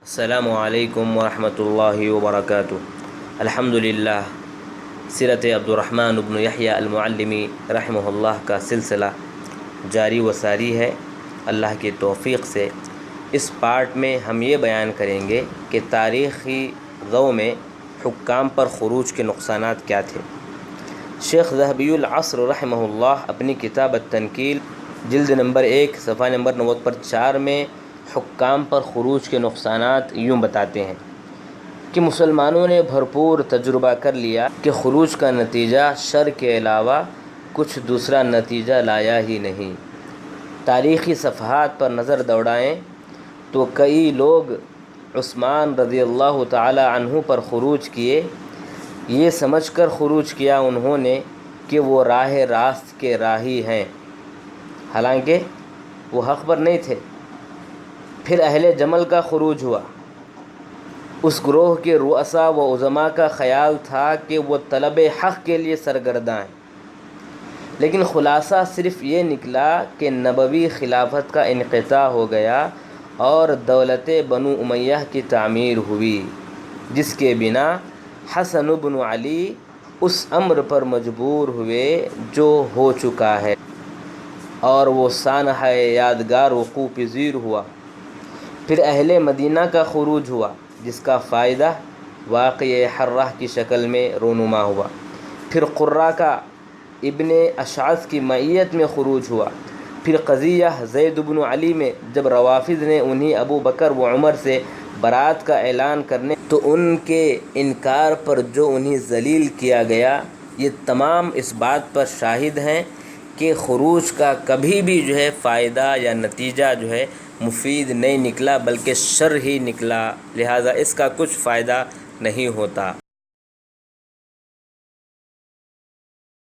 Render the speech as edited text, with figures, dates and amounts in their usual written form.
السلام علیکم ورحمۃ اللہ وبرکاتہ۔ الحمدللہ، سیرت عبدالرحمن بن یحییٰ المعلمی رحمہ اللہ کا سلسلہ جاری و ساری ہے اللہ کی توفیق سے۔ اس پارٹ میں ہم یہ بیان کریں گے کہ تاریخی ضوء میں حکام پر خروج کے نقصانات کیا تھے۔ شیخ ذہبی العصر رحمہ اللہ اپنی کتاب التنکیل جلد نمبر 1 صفحہ نمبر 90 پر 4 میں حکام پر خروج کے نقصانات یوں بتاتے ہیں کہ مسلمانوں نے بھرپور تجربہ کر لیا کہ خروج کا نتیجہ شر کے علاوہ کچھ دوسرا نتیجہ لایا ہی نہیں۔ تاریخی صفحات پر نظر دوڑائیں تو کئی لوگ عثمان رضی اللہ تعالی عنہ پر خروج کیے، یہ سمجھ کر خروج کیا انہوں نے کہ وہ راہ راست کے راہی ہیں، حالانکہ وہ حق پر نہیں تھے۔ پھر اہل جمل کا خروج ہوا۔ اس گروہ کے رؤساء و عظماء کا خیال تھا کہ وہ طلب حق کے لیے سرگرداں ہیں، لیکن خلاصہ صرف یہ نکلا کہ نبوی خلافت کا انقطاع ہو گیا اور دولت بنو امیہ کی تعمیر ہوئی، جس کے بنا حسن بن علی اس امر پر مجبور ہوئے جو ہو چکا ہے، اور وہ سانحہ یادگار وقوع پذیر ہوا۔ پھر اہل مدینہ کا خروج ہوا، جس کا فائدہ واقعہ حرہ کی شکل میں رونما ہوا۔ پھر قرہ کا ابن اشعث کی معیت میں خروج ہوا۔ پھر قضیہ زید بن علی میں جب روافض نے انہیں ابو بکر و عمر سے برات کا اعلان کرنے تو ان کے انکار پر جو انہیں ذلیل کیا گیا، یہ تمام اس بات پر شاہد ہیں کہ خروج کا کبھی بھی فائدہ یا نتیجہ مفید نہیں نکلا، بلکہ شر ہی نکلا، لہٰذا اس کا کچھ فائدہ نہیں ہوتا۔